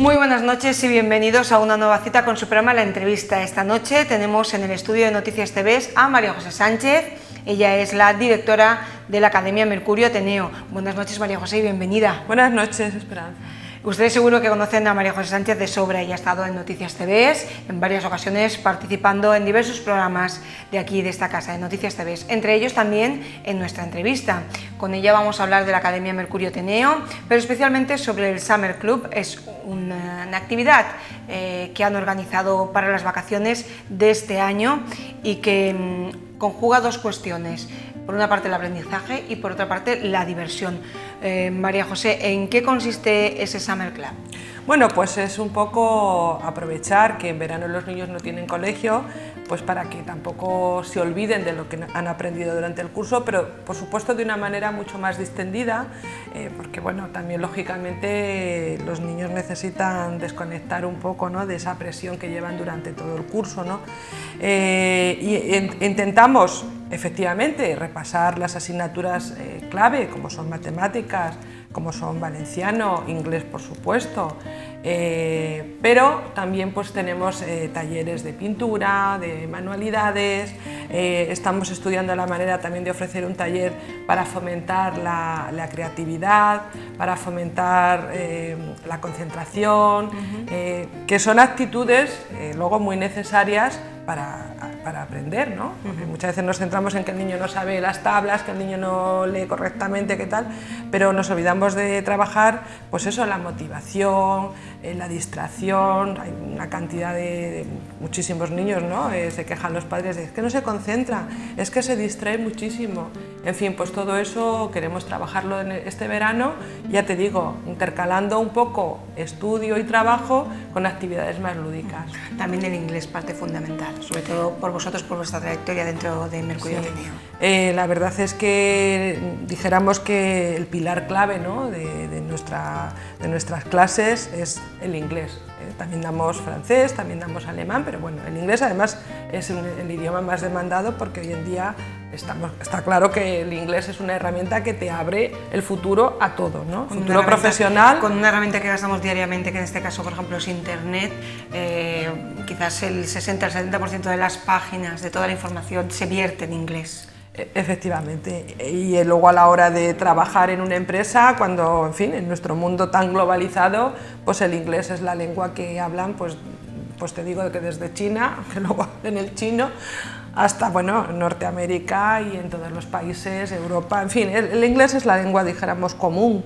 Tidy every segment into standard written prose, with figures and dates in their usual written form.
Muy buenas noches y bienvenidos a una nueva cita con su programa La Entrevista. Esta noche tenemos en el estudio de Noticias TV a María José Sánchez. Ella es la directora de la Academia Mercurio Ateneo. Buenas noches, María José, y bienvenida. Buenas noches, Esperanza. Ustedes seguro que conocen a María José Sánchez de sobra. Ella ha estado en Noticias TV en varias ocasiones participando en diversos programas de aquí, de esta casa, de Noticias TV, entre ellos también en nuestra entrevista. Con ella vamos a hablar de la Academia Mercurio Ateneo, pero especialmente sobre el Summer Club. Es una actividad que han organizado para las vacaciones de este año y que conjuga dos cuestiones. Por una parte el aprendizaje y por otra parte la diversión. María José, ¿en qué consiste ese Summer Club? Bueno, pues es un poco aprovechar que en verano los niños no tienen colegio, pues para que tampoco se olviden de lo que han aprendido durante el curso, pero por supuesto de una manera mucho más distendida, porque bueno, también lógicamente los niños necesitan desconectar un poco, ¿no?, de esa presión que llevan durante todo el curso, ¿no? Intentamos efectivamente repasar las asignaturas clave, como son matemáticas, como son valenciano, inglés por supuesto, pero también pues tenemos talleres de pintura, de manualidades, estamos estudiando la manera también de ofrecer un taller para fomentar la creatividad, para fomentar la concentración, que son actitudes luego muy necesarias para aprender, ¿no? Porque muchas veces nos centramos en que el niño no sabe las tablas, que el niño no lee correctamente, qué tal, pero nos olvidamos de trabajar, pues eso, la motivación, la distracción. Hay una cantidad de muchísimos niños, ¿no? Se quejan los padres de que no se concentra, es que se distrae muchísimo. En fin, pues todo eso queremos trabajarlo en este verano, ya te digo, intercalando un poco estudio y trabajo con actividades más lúdicas. También el inglés, parte fundamental, sobre todo por vosotros, por vuestra trayectoria dentro de Mercurio Ateneo. La verdad es que dijéramos que el pilar clave, ¿no?, de nuestras clases es el inglés. También damos francés, también damos alemán, pero bueno, el inglés además es el idioma más demandado porque hoy en día está claro que el inglés es una herramienta que te abre el futuro a todo, ¿no? Futuro profesional. Con una herramienta que gastamos diariamente, que en este caso, por ejemplo, es Internet, quizás el 60 al 70% de las páginas, de toda la información, se vierte en inglés. Efectivamente, y luego a la hora de trabajar en una empresa, cuando, en fin, en nuestro mundo tan globalizado, pues el inglés es la lengua que hablan, pues te digo que desde China, que luego en el chino, hasta, bueno, Norteamérica y en todos los países, Europa, en fin, el inglés es la lengua, dijéramos, común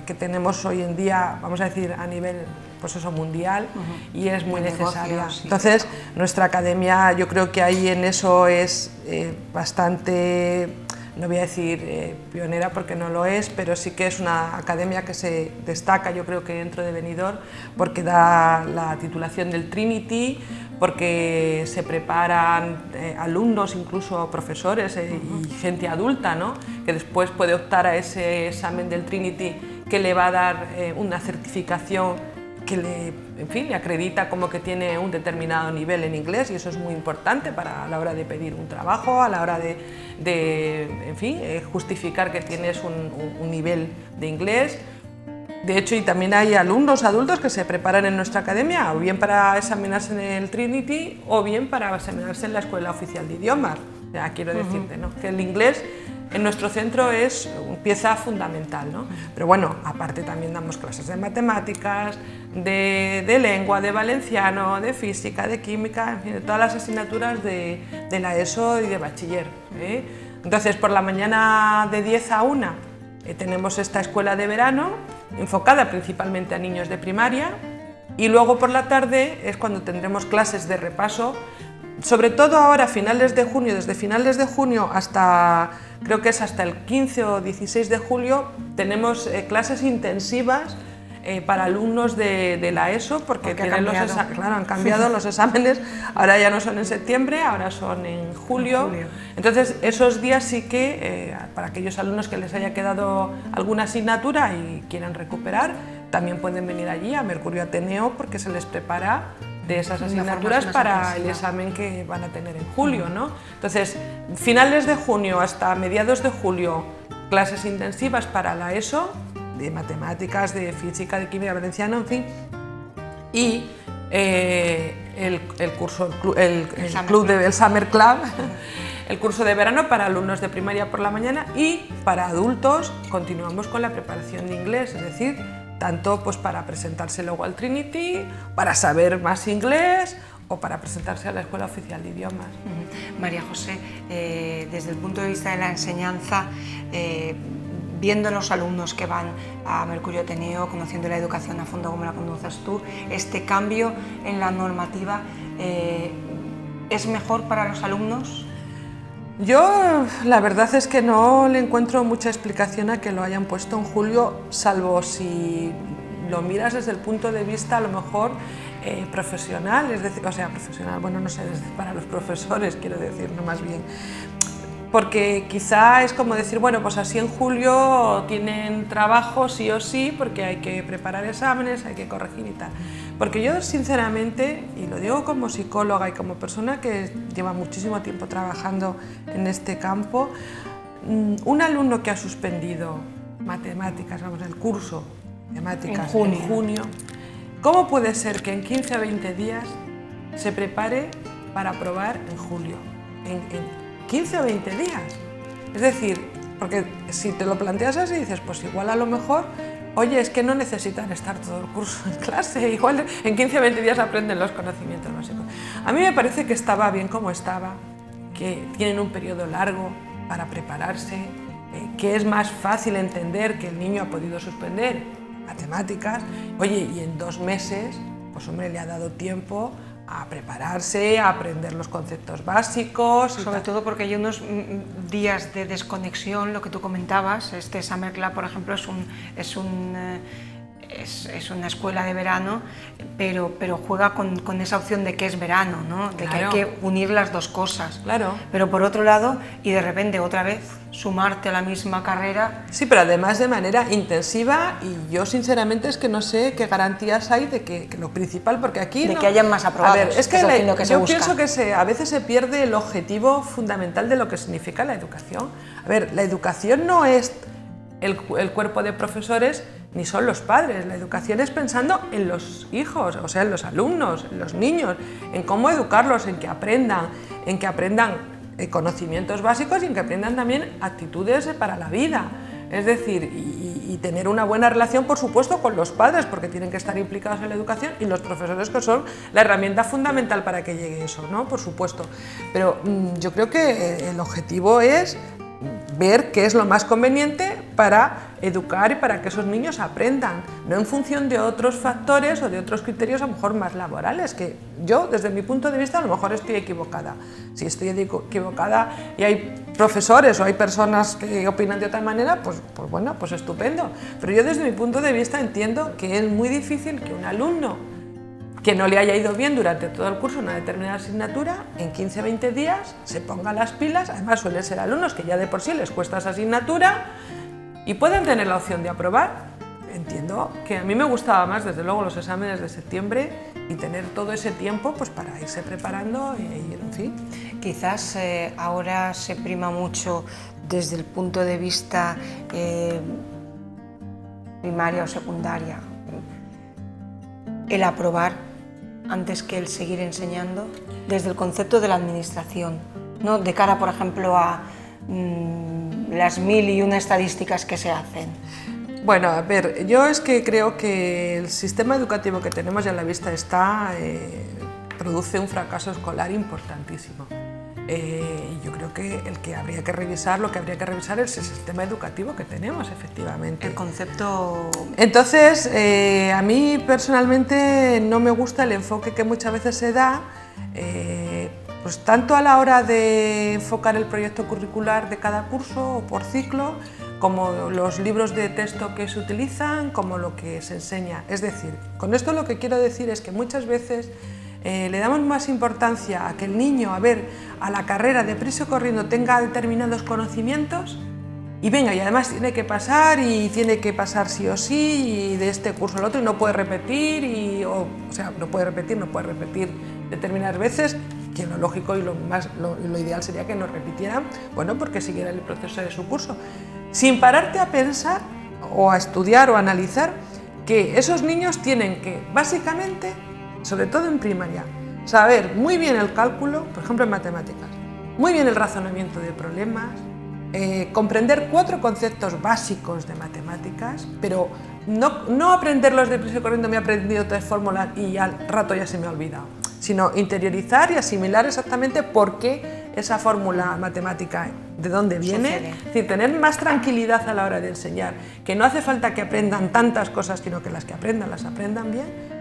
que tenemos hoy en día, vamos a decir, a nivel, pues eso, mundial, y es muy necesaria. Sí. Entonces, nuestra academia, yo creo que ahí en eso es bastante, no voy a decir pionera porque no lo es, pero sí que es una academia que se destaca, yo creo que dentro de Benidorm, porque da la titulación del Trinity, porque se preparan alumnos, incluso profesores y gente adulta, ¿no?, que después puede optar a ese examen del Trinity que le va a dar una certificación que le acredita como que tiene un determinado nivel en inglés, y eso es muy importante para a la hora de pedir un trabajo, a la hora de justificar que tienes un nivel de inglés. De hecho, y también hay alumnos adultos que se preparan en nuestra academia, o bien para examinarse en el Trinity, o bien para examinarse en la Escuela Oficial de Idiomas. Ya quiero decirte, ¿no?, que el inglés en nuestro centro es pieza fundamental, ¿no? Pero bueno, aparte también damos clases de matemáticas, de lengua, de valenciano, de física, de química, en fin, de todas las asignaturas de la ESO y de bachiller, ¿eh? Entonces, por la mañana de 10 a 1 tenemos esta escuela de verano, enfocada principalmente a niños de primaria, y luego por la tarde es cuando tendremos clases de repaso, sobre todo ahora a finales de junio, desde finales de junio hasta, creo que es hasta el 15 o 16 de julio, tenemos clases intensivas para alumnos de la ESO, porque han cambiado los exámenes, ahora ya no son en septiembre, ahora son en julio. Entonces esos días sí que, para aquellos alumnos que les haya quedado alguna asignatura y quieran recuperar, también pueden venir allí a Mercurio Ateneo, porque se les prepara de esas asignaturas para el examen que van a tener en julio, ¿no? Entonces, finales de junio hasta mediados de julio, clases intensivas para la ESO, de matemáticas, de física, de química, valenciano, en fin. y el Summer Club, el curso de verano para alumnos de primaria por la mañana, y para adultos continuamos con la preparación de inglés, es decir, tanto pues para presentarse luego al Trinity, para saber más inglés o para presentarse a la Escuela Oficial de Idiomas. María José, desde el punto de vista de la enseñanza, viendo los alumnos que van a Mercurio Ateneo, conociendo la educación a fondo como la conoces tú, este cambio en la normativa ¿es mejor para los alumnos? Yo la verdad es que no le encuentro mucha explicación a que lo hayan puesto en julio, salvo si lo miras desde el punto de vista a lo mejor profesional, es decir, o sea, profesional, bueno, no sé, para los profesores quiero decir, no más bien. Porque quizá es como decir, bueno, pues así en julio tienen trabajo sí o sí, porque hay que preparar exámenes, hay que corregir y tal. Porque yo sinceramente, y lo digo como psicóloga y como persona que lleva muchísimo tiempo trabajando en este campo, un alumno que ha suspendido matemáticas, vamos, el curso de matemáticas en junio, ¿cómo puede ser que en 15 o 20 días se prepare para aprobar en julio? En 15 o 20 días. Es decir, porque si te lo planteas así, dices, pues igual a lo mejor, oye, es que no necesitan estar todo el curso en clase, igual en 15 o 20 días aprenden los conocimientos básicos. A mí me parece que estaba bien como estaba, que tienen un periodo largo para prepararse, que es más fácil entender que el niño ha podido suspender matemáticas, oye, y en 2 meses, pues hombre, le ha dado tiempo a prepararse, a aprender los conceptos básicos. Sobre todo porque hay unos días de desconexión, lo que tú comentabas. Este Summer Club, por ejemplo, es una escuela de verano, pero juega con esa opción de que es verano, ¿no? De Claro. que hay que unir las dos cosas. Claro. Pero por otro lado, y de repente otra vez sumarte a la misma carrera. Sí, pero además de manera intensiva, y yo sinceramente es que no sé qué garantías hay de que lo principal, porque aquí de que hayan más aprobados. A ver, es que yo pienso que a veces se pierde el objetivo fundamental de lo que significa la educación. A ver, la educación no es el cuerpo de profesores ni son los padres, la educación es pensando en los hijos, o sea, en los alumnos, en los niños, en cómo educarlos, en que aprendan conocimientos básicos y en que aprendan también actitudes para la vida. Es decir, y tener una buena relación, por supuesto, con los padres, porque tienen que estar implicados en la educación, y los profesores, que son la herramienta fundamental para que llegue eso, ¿no? Por supuesto. Pero yo creo que el objetivo es ver qué es lo más conveniente para educar y para que esos niños aprendan, no en función de otros factores o de otros criterios a lo mejor más laborales, que yo desde mi punto de vista a lo mejor estoy equivocada. Si estoy equivocada y hay profesores o hay personas que opinan de otra manera, pues bueno, pues estupendo. Pero yo desde mi punto de vista entiendo que es muy difícil que un alumno que no le haya ido bien durante todo el curso una determinada asignatura, en 15-20 días se ponga las pilas. Además suelen ser alumnos que ya de por sí les cuesta esa asignatura y pueden tener la opción de aprobar. Entiendo que a mí me gustaba más, desde luego, los exámenes de septiembre y tener todo ese tiempo pues para irse preparando y en fin. Quizás ahora se prima mucho desde el punto de vista primaria o secundaria el aprobar antes que el seguir enseñando, desde el concepto de la administración, ¿no? De cara, por ejemplo, a las 1001 estadísticas que se hacen. Bueno, a ver, yo es que creo que el sistema educativo que tenemos ya a la vista está, produce un fracaso escolar importantísimo. Yo creo que el que habría que revisar, lo que habría que revisar es el sistema educativo que tenemos, efectivamente. El concepto... Entonces, a mí personalmente no me gusta el enfoque que muchas veces se da, pues tanto a la hora de enfocar el proyecto curricular de cada curso o por ciclo, como los libros de texto que se utilizan, como lo que se enseña. Es decir, con esto lo que quiero decir es que muchas veces le damos más importancia a que el niño, a la carrera deprisa y corriendo tenga determinados conocimientos y venga, y además tiene que pasar sí o sí, y de este curso al otro, y no puede repetir, o sea, no puede repetir determinadas veces, que lo lógico y lo ideal sería que no repitieran, bueno, porque siguiera el proceso de su curso, sin pararte a pensar o a estudiar o a analizar que esos niños tienen que, básicamente, sobre todo en primaria, saber muy bien el cálculo, por ejemplo en matemáticas, muy bien el razonamiento de problemas, comprender 4 conceptos básicos de matemáticas, pero no aprenderlos deprisa y corriendo, me he aprendido 3 fórmulas y al rato ya se me ha olvidado, sino interiorizar y asimilar exactamente por qué esa fórmula matemática, de dónde viene, es decir, tener más tranquilidad a la hora de enseñar, que no hace falta que aprendan tantas cosas, sino que las que aprendan, las aprendan bien.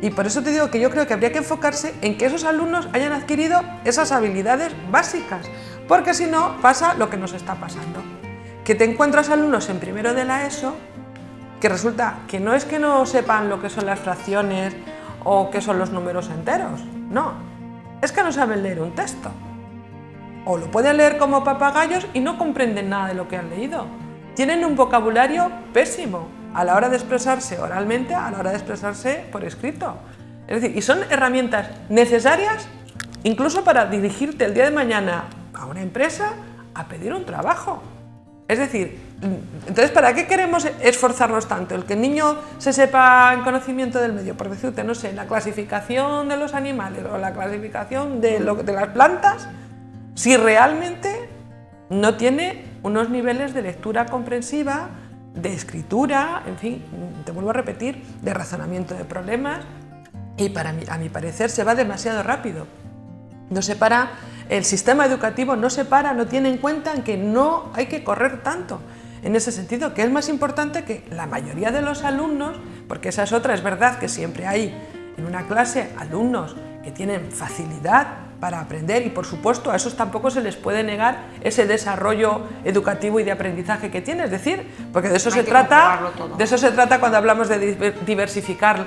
Y por eso te digo que yo creo que habría que enfocarse en que esos alumnos hayan adquirido esas habilidades básicas, porque si no pasa lo que nos está pasando, que te encuentras alumnos en primero de la ESO que resulta que no es que no sepan lo que son las fracciones o qué son los números enteros, no, es que no saben leer un texto, o lo pueden leer como papagayos y no comprenden nada de lo que han leído, tienen un vocabulario pésimo a la hora de expresarse oralmente, a la hora de expresarse por escrito. Es decir, y son herramientas necesarias incluso para dirigirte el día de mañana a una empresa a pedir un trabajo. Es decir, entonces, ¿para qué queremos esforzarnos tanto? El que el niño se sepa en conocimiento del medio, por decirte, no sé, la clasificación de los animales o la clasificación de las plantas, si realmente no tiene unos niveles de lectura comprensiva, de escritura, en fin, te vuelvo a repetir, de razonamiento de problemas, y a mi parecer se va demasiado rápido. No se para, el sistema educativo no se para, no tiene en cuenta que no hay que correr tanto. En ese sentido, que es más importante que la mayoría de los alumnos, porque esa es otra, es verdad que siempre hay en una clase alumnos que tienen facilidad para aprender y por supuesto a esos tampoco se les puede negar ese desarrollo educativo y de aprendizaje que tiene, es decir, porque de eso se trata cuando hablamos de diversificar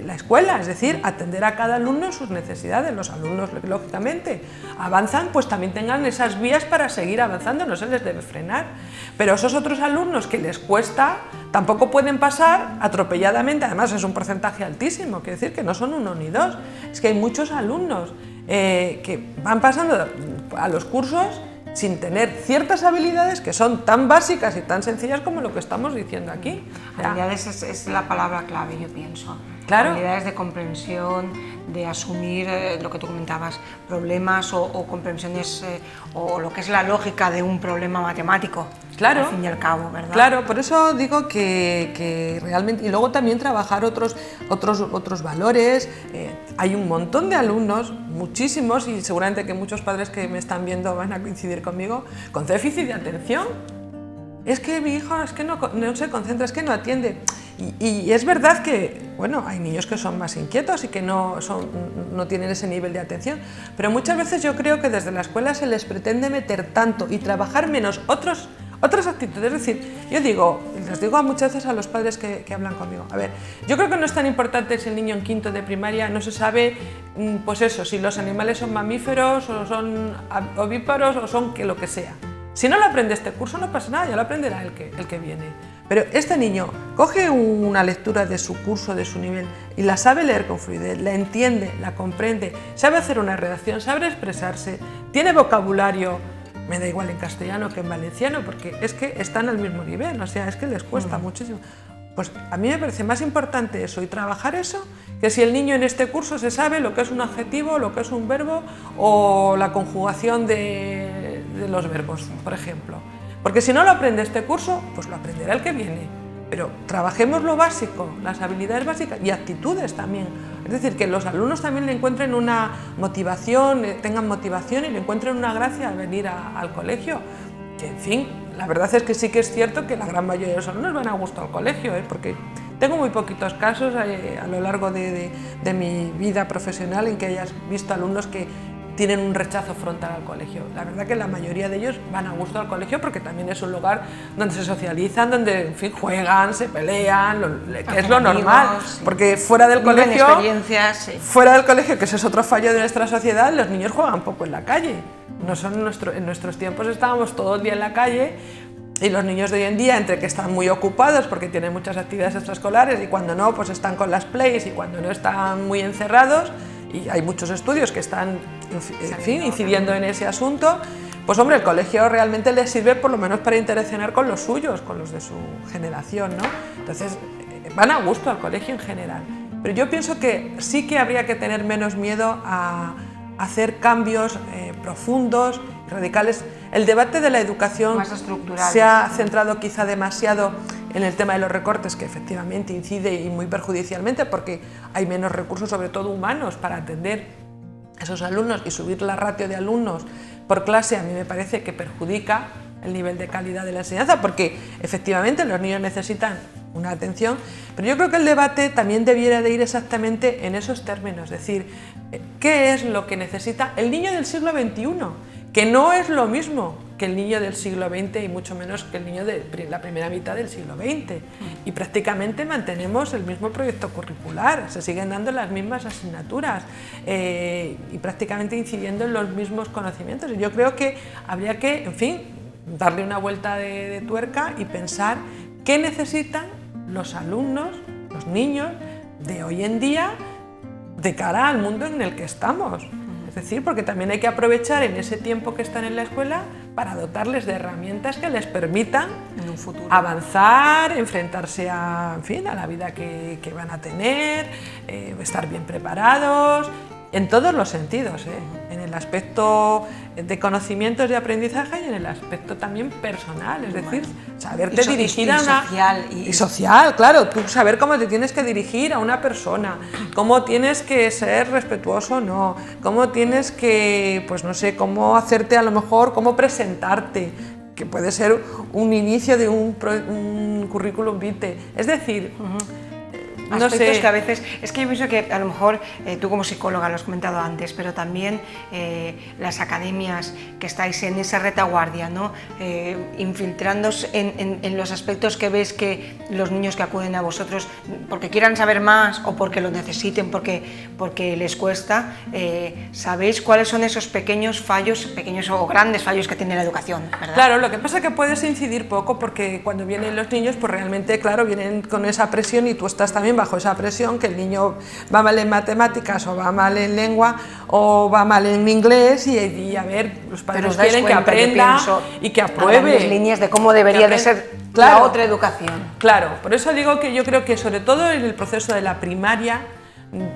la escuela, es decir, atender a cada alumno en sus necesidades. Los alumnos, lógicamente, avanzan, pues también tengan esas vías para seguir avanzando, no se les debe frenar, pero esos otros alumnos que les cuesta tampoco pueden pasar atropelladamente, además es un porcentaje altísimo, quiere decir que no son 1 ni 2, es que hay muchos alumnos que van pasando a los cursos sin tener ciertas habilidades que son tan básicas y tan sencillas como lo que estamos diciendo aquí. Habilidades es la palabra clave, yo pienso. Claro. Habilidades de comprensión, de asumir lo que tú comentabas, problemas o comprensiones o lo que es la lógica de un problema matemático. Claro, al fin y al cabo, ¿verdad? Claro, por eso digo que realmente, y luego también trabajar otros valores. Hay un montón de alumnos, muchísimos, y seguramente que muchos padres que me están viendo van a coincidir conmigo, con déficit de atención. Es que mi hijo es que no se concentra, es que no atiende. Y es verdad que, bueno, hay niños que son más inquietos y que no tienen ese nivel de atención, pero muchas veces yo creo que desde la escuela se les pretende meter tanto y trabajar menos otras actitudes. Es decir, yo les digo muchas veces a los padres que hablan conmigo, a ver, yo creo que no es tan importante si el niño en quinto de primaria no se sabe, pues eso, si los animales son mamíferos o son ovíparos o son lo que sea. Si no lo aprende este curso no pasa nada, ya lo aprenderá el que viene. Pero este niño coge una lectura de su curso, de su nivel, y la sabe leer con fluidez, la entiende, la comprende, sabe hacer una redacción, sabe expresarse, tiene vocabulario, me da igual en castellano que en valenciano, porque es que están al mismo nivel, o sea, es que les cuesta muchísimo. Pues a mí me parece más importante eso y trabajar eso, que si el niño en este curso se sabe lo que es un adjetivo, lo que es un verbo o la conjugación de los verbos, por ejemplo. Porque si no lo aprende este curso, pues lo aprenderá el que viene. Pero trabajemos lo básico, las habilidades básicas y actitudes también. Es decir, que los alumnos también le encuentren una motivación, tengan motivación y le encuentren una gracia al venir al colegio. Que, en fin, la verdad es que sí que es cierto que la gran mayoría de los alumnos van a gusto al colegio, porque tengo muy poquitos casos a lo largo de mi vida profesional en que hayas visto alumnos que tienen un rechazo frontal al colegio. La verdad que la mayoría de ellos van a gusto al colegio porque también es un lugar donde se socializan, donde, en fin, juegan, se pelean, que es lo normal, sí. Porque fuera del colegio, fuera del colegio, que ese es otro fallo de nuestra sociedad, los niños juegan poco en la calle. No son en nuestros tiempos estábamos todo el día en la calle. Y los niños de hoy en día, entre que están muy ocupados porque tienen muchas actividades extraescolares y cuando no, pues están con las plays y cuando no están muy encerrados, y hay muchos estudios que están, en fin, incidiendo en ese asunto, pues hombre, el colegio realmente les sirve por lo menos para interaccionar con los suyos, con los de su generación, ¿no? Entonces, van a gusto al colegio en general. Pero yo pienso que sí que habría que tener menos miedo a hacer cambios profundos, radicales. El debate de la educación se ha centrado quizá demasiado en el tema de los recortes, que efectivamente incide y muy perjudicialmente porque hay menos recursos, sobre todo humanos, para atender a esos alumnos, y subir la ratio de alumnos por clase a mí me parece que perjudica el nivel de calidad de la enseñanza, porque efectivamente los niños necesitan una atención, pero yo creo que el debate también debiera de ir exactamente en esos términos, es decir, ¿qué es lo que necesita el niño del siglo XXI? Que no es lo mismo que el niño del siglo XX y mucho menos que el niño de la primera mitad del siglo XX. Y prácticamente mantenemos el mismo proyecto curricular, se siguen dando las mismas asignaturas y prácticamente incidiendo en los mismos conocimientos. Y yo creo que habría que, en fin, darle una vuelta de tuerca y pensar qué necesitan los alumnos, los niños de hoy en día de cara al mundo en el que estamos. Es decir, porque también hay que aprovechar en ese tiempo que están en la escuela para dotarles de herramientas que les permitan en un futuro avanzar, enfrentarse a, en fin, a la vida que van a tener, estar bien preparados, en todos los sentidos, en el aspecto de conocimientos y aprendizaje y en el aspecto también personal, es decir, saberte dirigir a una... Y social, claro, tú saber cómo te tienes que dirigir a una persona, cómo tienes que ser respetuoso o no, cómo tienes que, pues no sé, cómo hacerte a lo mejor, cómo presentarte, que puede ser un inicio de un currículum vitae, es decir... No sé. Que a veces, es que yo pienso que a lo mejor tú como psicóloga lo has comentado antes, pero también las academias que estáis en esa retaguardia, ¿no? Infiltrándose en los aspectos que ves que los niños que acuden a vosotros, porque quieran saber más o porque lo necesiten, porque les cuesta, sabéis cuáles son esos pequeños fallos, pequeños o grandes fallos que tiene la educación, ¿verdad? Claro, lo que pasa es que puedes incidir poco porque cuando vienen los niños, pues realmente, claro, vienen con esa presión y tú estás también bajo esa presión, que el niño va mal en matemáticas o va mal en lengua o va mal en inglés y a ver, los padres quieren que aprenda y que apruebe. Las líneas de cómo debería de ser la otra educación. Claro, por eso digo que yo creo que sobre todo en el proceso de la primaria,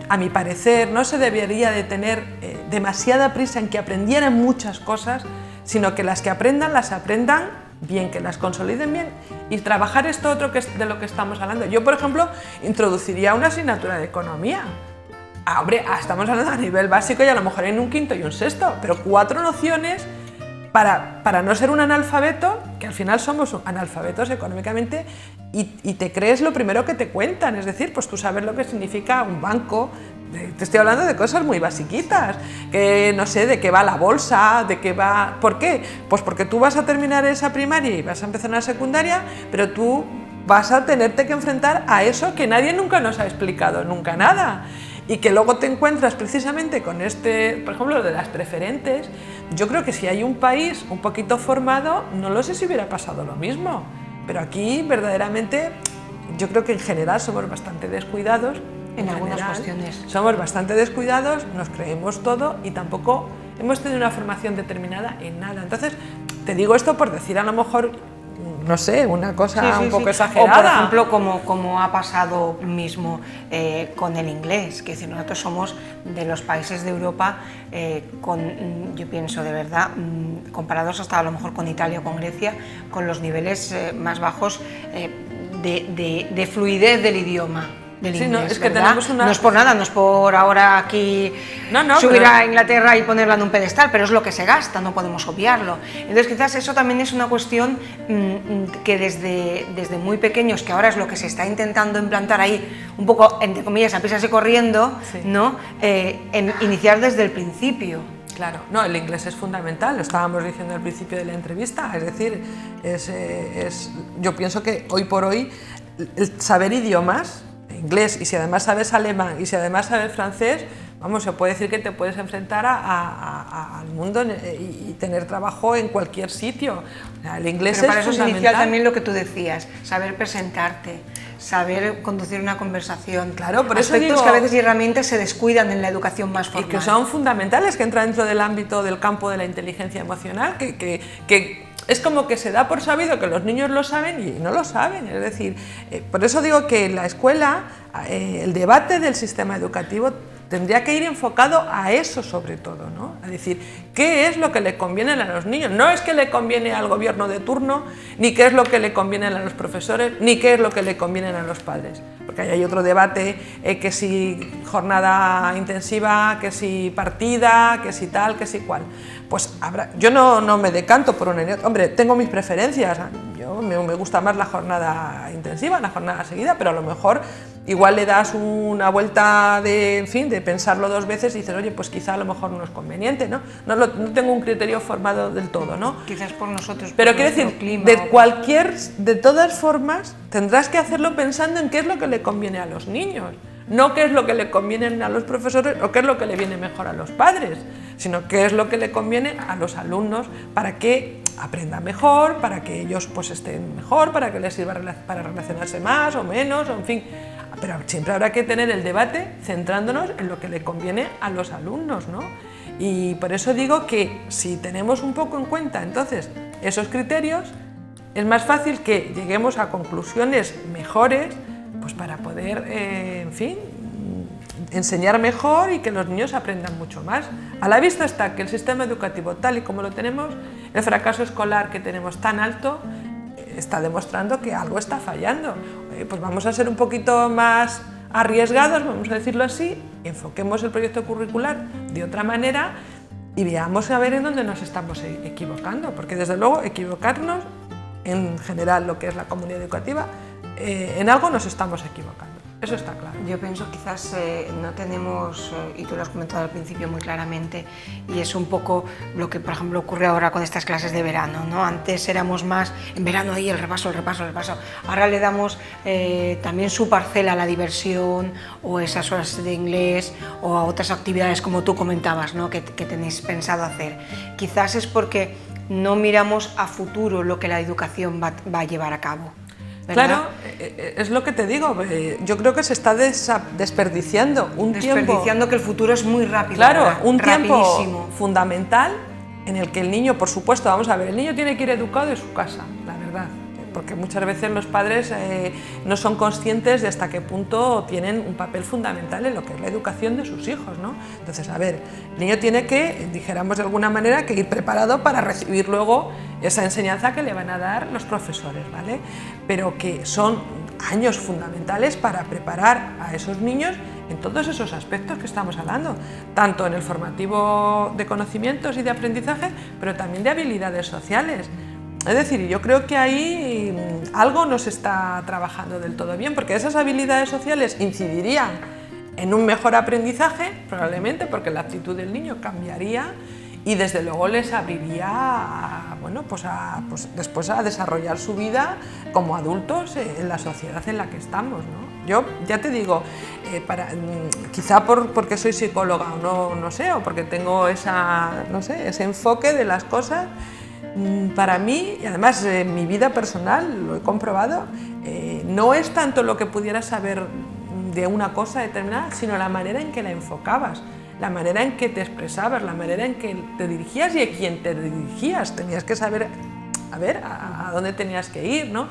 a mi parecer, no se debería de tener demasiada prisa en que aprendieran muchas cosas, sino que las que aprendan, las aprendan bien, que las consoliden bien y trabajar esto otro que es de lo que estamos hablando. Yo, por ejemplo, introduciría una asignatura de economía. Hombre, estamos hablando a nivel básico y a lo mejor en un quinto y un sexto, pero 4 nociones para no ser un analfabeto, que al final somos analfabetos económicamente, y te crees lo primero que te cuentan, es decir, pues tú sabes lo que significa un banco. Te estoy hablando de cosas muy basiquitas, que no sé de qué va la bolsa, de qué va... ¿Por qué? Pues porque tú vas a terminar esa primaria y vas a empezar una secundaria, pero tú vas a tenerte que enfrentar a eso que nadie nunca nos ha explicado, nunca nada. Y que luego te encuentras precisamente con este, por ejemplo, lo de las preferentes. Yo creo que si hay un país un poquito formado, no lo sé si hubiera pasado lo mismo. Pero aquí, verdaderamente, yo creo que en general somos bastante descuidados. En algunas cuestiones. Somos bastante descuidados, nos creemos todo y tampoco hemos tenido una formación determinada en nada. Entonces, te digo esto por decir a lo mejor, no sé, una cosa un poco exagerada. O por ejemplo, como ha pasado mismo con el inglés, que es decir, nosotros somos de los países de Europa yo pienso de verdad, comparados hasta a lo mejor con Italia o con Grecia, con los niveles más bajos de fluidez del idioma. Sí, no, es que tenemos una... No es por nada, no es por ahora aquí subir a Inglaterra y ponerla en un pedestal, pero es lo que se gasta, no podemos obviarlo. Entonces quizás eso también es una cuestión que desde muy pequeños, que ahora es lo que se está intentando implantar ahí, un poco, entre comillas, a prisas y corriendo, sí, ¿no? Iniciar desde el principio. Claro, no, el inglés es fundamental, lo estábamos diciendo al principio de la entrevista, es decir, yo pienso que hoy por hoy el saber idiomas, inglés, y si además sabes alemán y si además sabes francés, vamos, se puede decir que te puedes enfrentar al mundo y tener trabajo en cualquier sitio. El inglés pero para es eso fundamental. Es inicial también lo que tú decías, saber presentarte, saber conducir una conversación. Claro, por eso aspectos digo, que a veces y herramientas se descuidan en la educación más formal. Y que son fundamentales, que entran dentro del ámbito del campo de la inteligencia emocional, que es como que se da por sabido que los niños lo saben y no lo saben. Es decir, por eso digo que en la escuela el debate del sistema educativo tendría que ir enfocado a eso sobre todo, ¿no? Es decir, ¿qué es lo que le conviene a los niños? No es que le conviene al gobierno de turno, ni qué es lo que le conviene a los profesores, ni qué es lo que le conviene a los padres. Porque ahí hay otro debate, que si jornada intensiva, que si partida, que si tal, que si cual. Pues yo no me decanto por una y otra. Hombre, tengo mis preferencias. Me gusta más la jornada intensiva, la jornada seguida, pero a lo mejor igual le das una vuelta en fin, de pensarlo 2 veces y dices, oye, pues quizá a lo mejor no es conveniente, ¿no? No tengo un criterio formado del todo, ¿no? Quizás por nosotros. Pero quiero decir, de todas formas, tendrás que hacerlo pensando en qué es lo que le conviene a los niños. No qué es lo que le conviene a los profesores o qué es lo que le viene mejor a los padres, sino qué es lo que le conviene a los alumnos para que aprendan mejor, para que ellos pues estén mejor, para que les sirva para relacionarse más o menos, o en fin. Pero siempre habrá que tener el debate centrándonos en lo que le conviene a los alumnos, ¿no? Y por eso digo que si tenemos un poco en cuenta entonces esos criterios, es más fácil que lleguemos a conclusiones mejores, pues para poder, en fin, enseñar mejor y que los niños aprendan mucho más. A la vista está que el sistema educativo tal y como lo tenemos, el fracaso escolar que tenemos tan alto, está demostrando que algo está fallando. Pues vamos a ser un poquito más arriesgados, vamos a decirlo así, enfoquemos el proyecto curricular de otra manera y veamos a ver en dónde nos estamos equivocando, porque desde luego equivocarnos, en general lo que es la comunidad educativa, en algo nos estamos equivocando. Eso está claro. Yo pienso quizás no tenemos, y tú lo has comentado al principio muy claramente, y es un poco lo que, por ejemplo, ocurre ahora con estas clases de verano, ¿no? Antes éramos más, en verano ahí el repaso. Ahora le damos también su parcela a la diversión, o esas horas de inglés, o a otras actividades como tú comentabas, ¿no? que tenéis pensado hacer. Quizás es porque no miramos a futuro lo que la educación va a llevar a cabo, ¿verdad? Claro, es lo que te digo, yo creo que se está desperdiciando un tiempo. Que el futuro es muy rápido. Claro, ¿verdad? un Rapidísimo. tiempo fundamental en el que el niño, por supuesto, vamos a ver, el niño tiene que ir educado de su casa, la verdad, porque muchas veces los padres no son conscientes de hasta qué punto tienen un papel fundamental en lo que es la educación de sus hijos, ¿no? Entonces, a ver, el niño tiene que, dijéramos de alguna manera, que ir preparado para recibir luego esa enseñanza que le van a dar los profesores, ¿vale? Pero que son años fundamentales para preparar a esos niños en todos esos aspectos que estamos hablando, tanto en el formativo de conocimientos y de aprendizaje, pero también de habilidades sociales. Es decir, yo creo que ahí algo no se está trabajando del todo bien, porque esas habilidades sociales incidirían en un mejor aprendizaje, probablemente, porque la actitud del niño cambiaría y desde luego les abriría después a desarrollar su vida como adultos en la sociedad en la que estamos, ¿no? Yo ya te digo, quizá porque soy psicóloga o no sé, o porque tengo ese enfoque de las cosas. Para mí, y además en mi vida personal lo he comprobado, no es tanto lo que pudieras saber de una cosa determinada, sino la manera en que la enfocabas, la manera en que te expresabas, la manera en que te dirigías y a quién te dirigías. Tenías que saber a dónde tenías que ir, ¿no?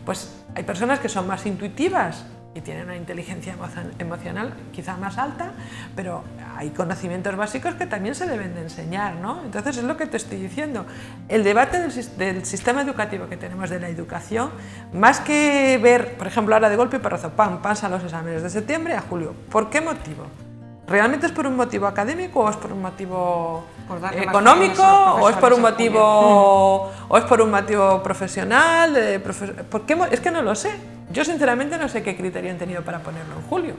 Pues hay personas que son más intuitivas y tienen una inteligencia emocional quizá más alta, pero hay conocimientos básicos que también se deben de enseñar, ¿no? Entonces es lo que te estoy diciendo. El debate del sistema educativo que tenemos de la educación, más que ver, por ejemplo, ahora de golpe y porrazo, pasan los exámenes de septiembre a julio. ¿Por qué motivo? ¿Realmente es por un motivo académico o es por un motivo económico o es por un motivo profesional? ¿Por qué? Es que no lo sé. Yo sinceramente no sé qué criterio han tenido para ponerlo en julio.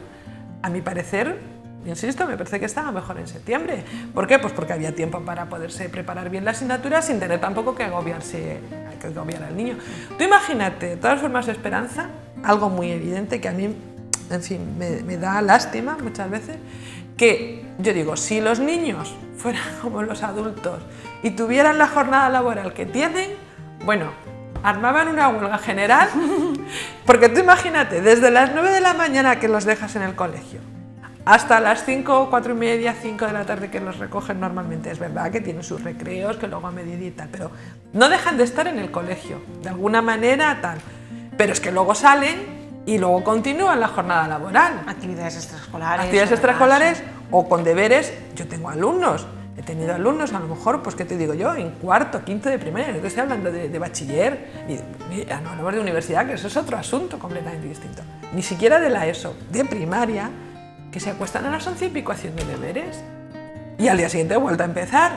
A mi parecer, insisto, me parece que estaba mejor en septiembre. ¿Por qué? Pues porque había tiempo para poderse preparar bien la asignatura sin tener tampoco que agobiar al niño. Tú imagínate, de todas formas, Esperanza, algo muy evidente que a mí, en fin, me da lástima muchas veces, que yo digo, si los niños fueran como los adultos y tuvieran la jornada laboral que tienen, bueno, armaban una huelga general, porque tú imagínate, desde las 9 de la mañana que los dejas en el colegio, hasta las 5, 4 y media, 5 de la tarde que los recogen normalmente. Es verdad que tienen sus recreos, que luego a mediodía y tal, pero no dejan de estar en el colegio, de alguna manera tal. Pero es que luego salen y luego continúan la jornada laboral. Actividades extraescolares. Actividades extraescolares o con deberes. Yo tengo alumnos, he tenido alumnos, a lo mejor, pues qué te digo yo, en cuarto, quinto de primaria, no te estoy hablando de bachiller, y no hablamos de universidad, que eso es otro asunto completamente distinto. Ni siquiera de la ESO, de primaria, que se acuestan a las 11 y pico haciendo deberes y al día siguiente de vuelta a empezar.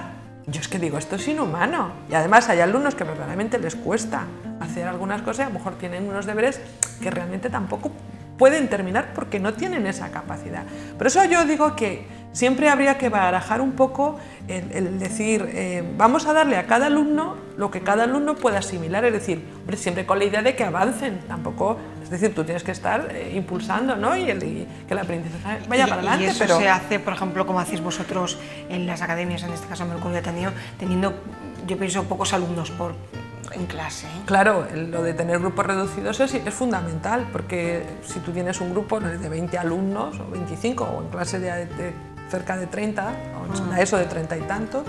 Yo es que digo, esto es inhumano. Y además hay alumnos que verdaderamente les cuesta hacer algunas cosas y a lo mejor tienen unos deberes que realmente tampoco pueden terminar porque no tienen esa capacidad. Por eso yo digo que siempre habría que barajar un poco el decir, vamos a darle a cada alumno lo que cada alumno pueda asimilar, es decir, hombre, siempre con la idea de que avancen, tampoco, es decir, tú tienes que estar impulsando, ¿no? y que el aprendizaje vaya para adelante. Y eso se hace, por ejemplo, como hacéis vosotros en las academias, en este caso Mercurio Ateneo, teniendo, yo pienso, pocos alumnos en clase. Claro, lo de tener grupos reducidos es fundamental, porque si tú tienes un grupo de 20 alumnos o 25 o en clase de cerca de 30 o en eso de 30 y tantos,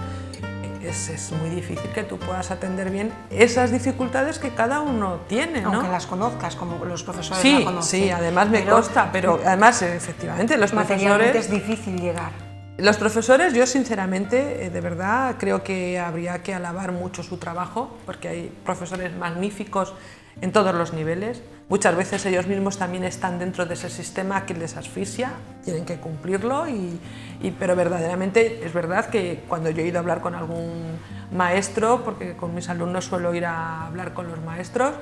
es muy difícil que tú puedas atender bien esas dificultades que cada uno tiene, ¿no? Aunque las conozcas, como los profesores sí, la conocen. Sí, además me consta, pero además efectivamente los profesores... es difícil llegar. Los profesores, yo sinceramente, de verdad, creo que habría que alabar mucho su trabajo, porque hay profesores magníficos en todos los niveles. Muchas veces ellos mismos también están dentro de ese sistema que les asfixia, tienen que cumplirlo, pero verdaderamente es verdad que cuando yo he ido a hablar con algún maestro, porque con mis alumnos suelo ir a hablar con los maestros,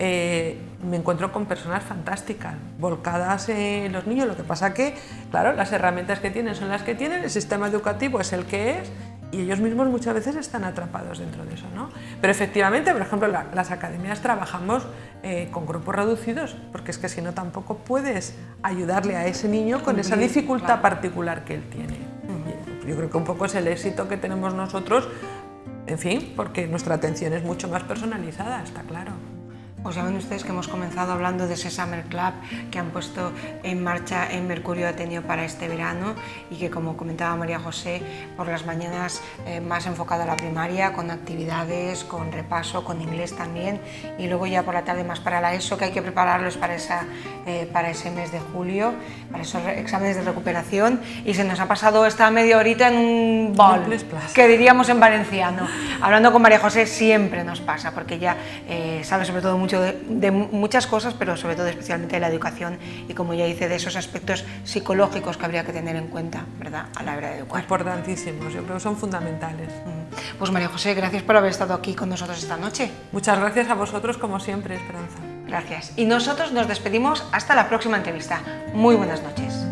me encuentro con personas fantásticas, volcadas en los niños. Lo que pasa que, claro, las herramientas que tienen son las que tienen, el sistema educativo es el que es, y ellos mismos muchas veces están atrapados dentro de eso, ¿no? Pero efectivamente, por ejemplo, las academias trabajamos con grupos reducidos, porque es que si no tampoco puedes ayudarle a ese niño con esa dificultad particular que él tiene. Yo creo que un poco es el éxito que tenemos nosotros, en fin, porque nuestra atención es mucho más personalizada, está claro. Pues saben ustedes que hemos comenzado hablando de ese Summer Club que han puesto en marcha en Mercurio Ateneo para este verano y que, como comentaba María José, por las mañanas más enfocado a la primaria, con actividades, con repaso, con inglés también, y luego ya por la tarde más para la ESO, que hay que prepararlos para ese mes de julio, para esos exámenes de recuperación, y se nos ha pasado esta media horita en un bol, que diríamos en valenciano. Hablando con María José siempre nos pasa, porque ella sabe sobre todo mucho de muchas cosas, pero sobre todo especialmente de la educación y, como ya dice, de esos aspectos psicológicos que habría que tener en cuenta, ¿verdad?, a la hora de educar. Importantísimos, yo creo que son fundamentales. Pues María José, gracias por haber estado aquí con nosotros esta noche. Muchas gracias a vosotros, como siempre, Esperanza. Gracias. Y nosotros nos despedimos hasta la próxima entrevista. Muy buenas noches.